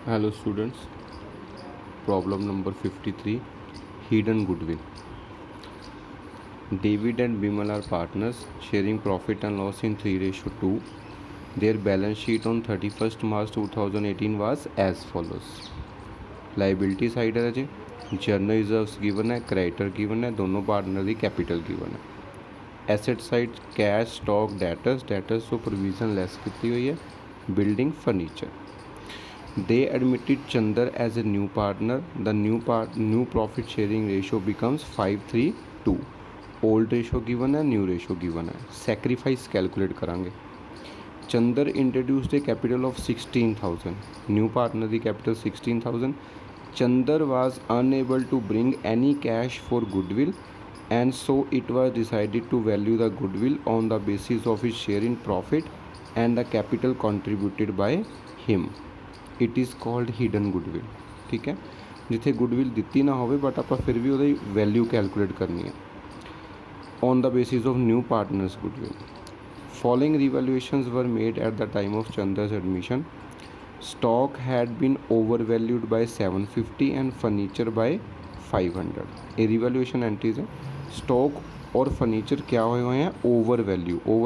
Hello students, problem number 53, hidden goodwill. David and Bimal are partners sharing profit and loss in 3:2. Their balance sheet on 31st March 2018 was as follows. Liability side है जी, journal reserves given है, creditor given है, दोनों partner की capital given है। Asset side cash stock debtors तो provision less की हुई है, building furniture. They admitted Chandar as a new partner. The new profit sharing ratio becomes 5:3:2. Old ratio given है, new ratio given है। Sacrifice calculate करेंगे। Chandar introduced a capital of 16,000. New partner the capital 16,000. Chandar was unable to bring any cash for goodwill, and so it was decided to value the goodwill on the basis of his share in profit and the capital contributed by him. It is called hidden goodwill. ठीक है, जिथे goodwill दिती ना हो but आप फिर भी वो वैल्यू कैलकुलेट करनी है on the basis of new partners goodwill. Following revaluations were made at the time of Chander's admission. Stock had been over valued by 750 and furniture by 500। ये रिवैल्यूएशन एंट्रीज है। स्टॉक और furniture क्या होए हुए हैं, over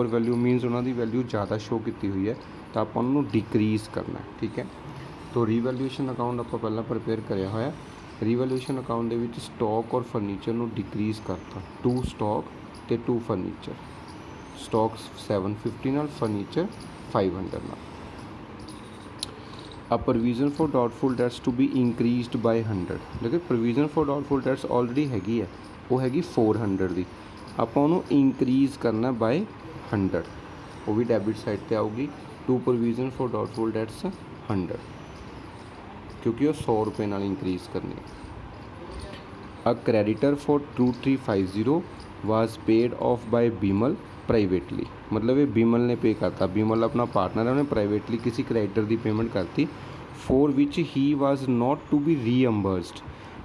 value मीनस उन्होंने value ज़्यादा show की हुई है, तो आप उन्होंने डिक्रीज़ करना है। ठीक है, तो रीवैल्यूएशन अकाउंट आप पहला प्रिपेयर कराया होया। रीवैल्यूएशन अकाउंट दे विच स्टॉक और फर्नीचर ਨੂੰ डिक्रीज़ करता, 2 स्टॉक ਤੇ 2 फर्नीचर। स्टॉक 750 ਨਾਲ, फर्नीचर 500 ਨਾਲ। A provision for doubtful debts to be increased by 100। देखिए provision for doubtful debts already हैगी है, वो हैगी 400 ਦੀ। ਆਪਾਂ ਉਹਨੂੰ इंक्रीज़ करना बाय 100, वो भी डेबिट साइड ਤੇ आऊगी। To provision for doubtful debts 100, क्योंकि वो 100 रुपये नाल इंक्रीज़ करनी है। A creditor for 2350 was paid off by Bimal privately, मतलब ये बिमल ने पे करता। बिमल अपना पार्टनर है, उन्हें प्राइवेटली किसी क्रेडिटर की पेमेंट करती, for which he was not to be reimbursed.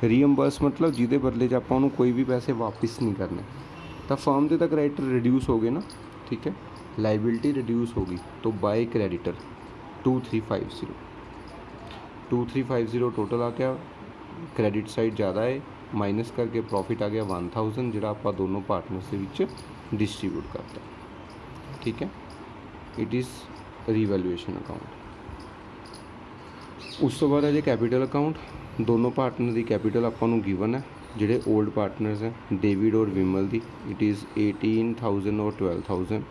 Reimburse मतलब जिदे बदले च आपां उन्हें कोई भी पैसे वापस नहीं करने, तो फर्म के तो क्रेडिटर रिड्यूस हो गए ना। ठीक है, लाइबिलिटी रिड्यूस होगी, तो बाय क्रेडिटर 2350 टोटल आ गया। क्रेडिट साइड ज़्यादा है, माइनस करके प्रॉफिट आ गया 1000, जो आप दोनों पार्टनर्स के विच डिस्ट्रीब्यूट करता। ठीक है, इट इज़ रीवैल्यूएशन अकाउंट। उस तो बाद है जी कैपिटल अकाउंट। दोनों पार्टनर की कैपिटल आपको गिवन है। जोड़े ओल्ड पार्टनर्स हैं डेविड और विमल की, इट इज़ 18,000 और 12,000।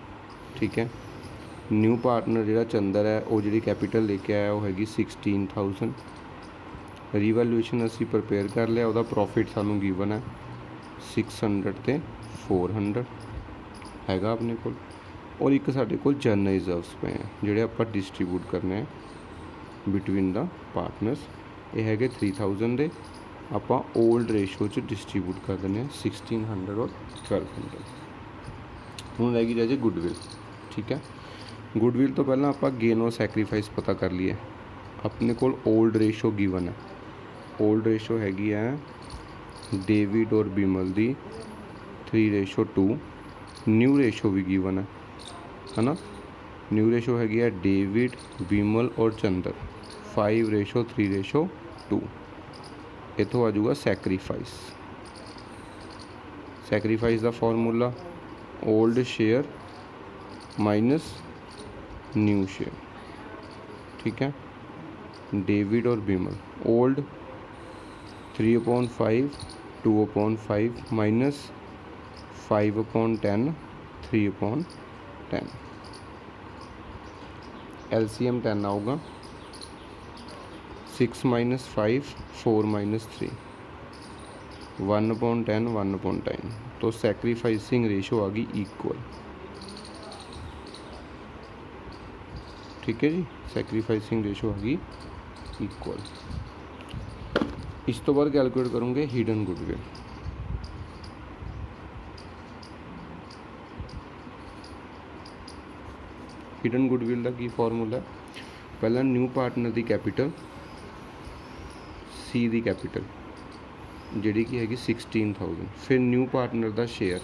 ठीक है, न्यू पार्टनर जो चंदर है वो जी कैपिटल लेके आया वो हैगी 16,000। रीवैल्यूएशन असी प्रिपेयर कर लिया, वह प्रॉफिट सानू गिवन है 600 ते 400 हैगा अपने को। और एक साढ़े को जर्नल रिजर्व्स पे हैं जोड़े आप डिस्ट्रीब्यूट करने हैं बिटवीन द पार्टनर्स। ये है 3000 दे, आप ओल्ड रेशो च डिस्ट्रीब्यूट कर देने 1600 और 1200। हूँ रह गई जाए गुडविल। ठीक है, गुडविल तो पहला आप गेन और सैक्रीफाइस पता कर लिए। अपने को ओल्ड रेशो गिवन है, ओल्ड रेशो हैगी है डेविड और बिमल दी 3:2। न्यू रेशो भी गिवन है ना। न्यू रेशो हैगी है डेविड बिमल और चंदर 5:3:2। इतों आ जाऊगा सैक्रीफाइस। सैक्रीफाइस का formula old share minus new share. ठीक है, डेविड और बिमल ओल्ड 3/5 2/5 माइनस 5/10 3/10। LCM 10 आऊगा। 6 - 5 4 - 3 1/10 1/10। तो सैक्रीफाइसिंग रेशो आ गई इक्वल। ठीक है जी, सैक्रीफाइसिंग रेशो आ गई इक्वल। इस तो बाद कैलकुलेट करूँगे हिडन गुडविल। हिडन गुडविल का की फॉर्मूला है, पहला न्यू पार्टनर की कैपिटल सी दी कैपिटल जी की हैगी 16,000, फिर न्यू पार्टनर का share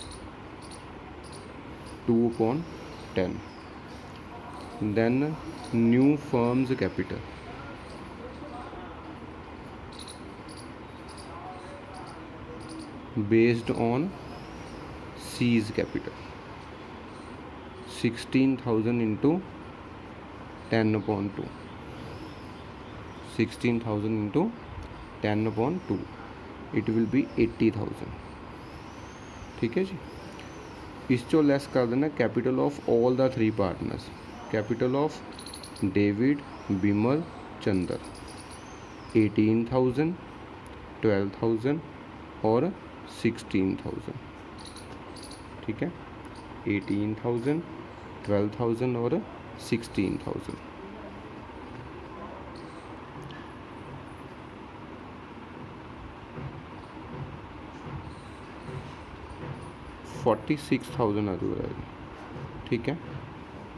2/10, then new firm's capital based on C's capital 16,000 into 10/2 16,000 into 10/2 it will be 80,000। ठीक है जी। इस चो लैस कर देना capital of all the 3 partners. Capital of David, Bimal, Chander 18,000, 12,000 और 16,000। ठीक है, 18,000, 12,000 और 16,000। $46,000 आ जाएगा। ठीक है,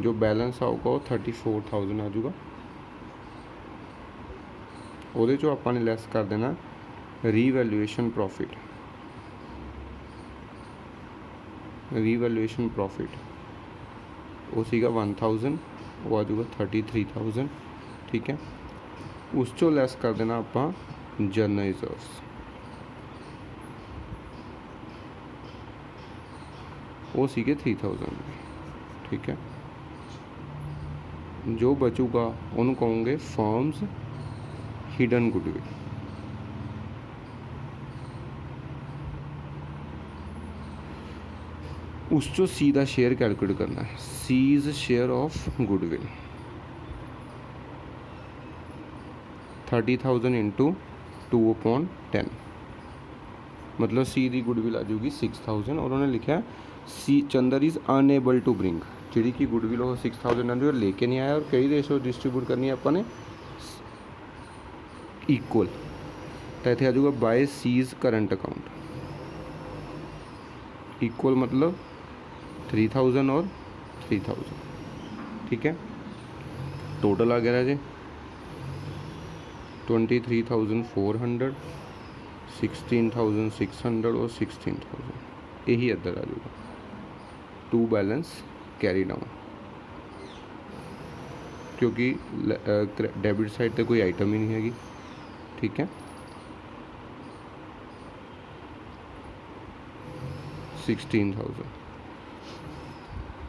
जो बैलेंस आऊगा वो 34,000 आ जाएगा। ਉਹਦੇ ਚੋਂ ਆਪਾਂ ਨੇ ਲੈਸ ਕਰ ਦੇਣਾ ਰੀਵੈਲੂਏਸ਼ਨ ਪ੍ਰੋਫਿਟ। रीवैल्यूएशन प्रॉफिट वो सीगा 1000, वो आ जाऊगा 33,000। ठीक है, उस चो लैस कर देना आप जनरल रिजर्व्स। वो सीगे 3,000। ठीक है, जो बचूगा उन्होंने कहोगे फर्म्स हिडन गुडविल। उस चो सी का शेयर कैलकुलेट करना है। C's share of goodwill 30,000 into 2/10 मतलब सी की गुडविल आ जाएगी 6,000 और उन्होंने लिखा C Chander is unable to bring जी की गुडविल वो 6,000 और लेके नहीं आया और कई रेशो डिस्ट्रीब्यूट करनी है अपने इक्वल। तो इतने आ जाऊगा by C's current account equal मतलब 3,000 और 3,000। ठीक है, टोटल आ गया राजे 23,400, 16,600 और 16,000। यही इधर आ जाएगा। 2 बैलेंस कैरी डाउन क्योंकि डेबिट साइड पे कोई आइटम ही नहीं हैगी। ठीक है, 16,000।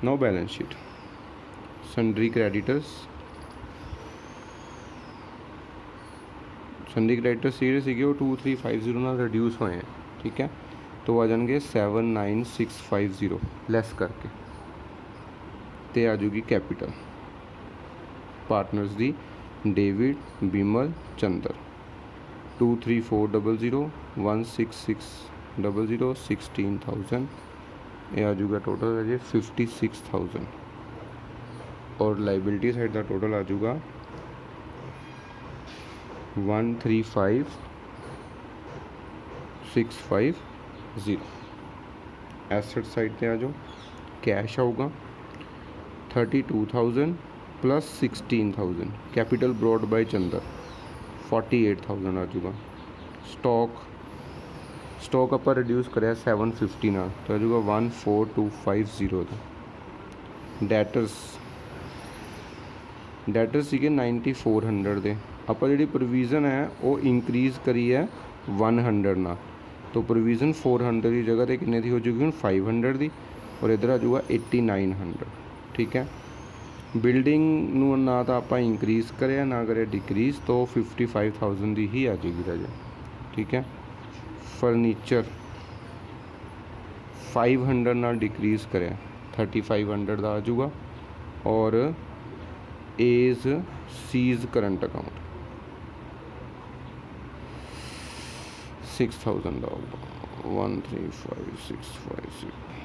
No balance sheet sundry creditors सीधे सीगे वो 2350 नाल रिड्यूस होए हैं। ठीक है, तो आ जाएंगे 79650 लैस करके ते आ जाएगी कैपिटल पार्टनर्स दी डेविड, बिमल, चंदर 23400, 16600, 16,000। ये आ जाएगा टोटल है जी 56,000 और लाइबिलिटी साइड का टोटल आ जाएगा 135,650। एसेट साइड पे आ जाओ, कैश आऊगा 32,000 plus 16,000। Capital brought by Chander 48,000 आ जाएगा। स्टॉक आप रिड्यूस कराया 750 ना तो आ जाएगा 14,250 का। ਡੈਟਰਸ ਸੀਗੇ 9400 ਦੇ। ਆਪਾਂ ਜਿਹੜੀ ਪ੍ਰੋਵੀਜ਼ਨ ਹੈ ਉਹ ਇੰਕਰੀਜ਼ ਕਰੀ ਹੈ 100 ਨਾਲ तो प्रोविज़न 400 की जगह पर कितने की हो जाएगी हूँ 500 की और इधर आ जाऊगा 8900। ठीक है, बिल्डिंग ना तो आप इंक्रीज़ करे ना करे डिक्रीज़ तो 55,000 की ही आ जाएगी राजा। ठीक है, फर्नीचर 500 ना डिक्रीज़ करे 3500 का आ जाऊगा और एज सीज करंट अकाउंट 6,000 होगा 135,656।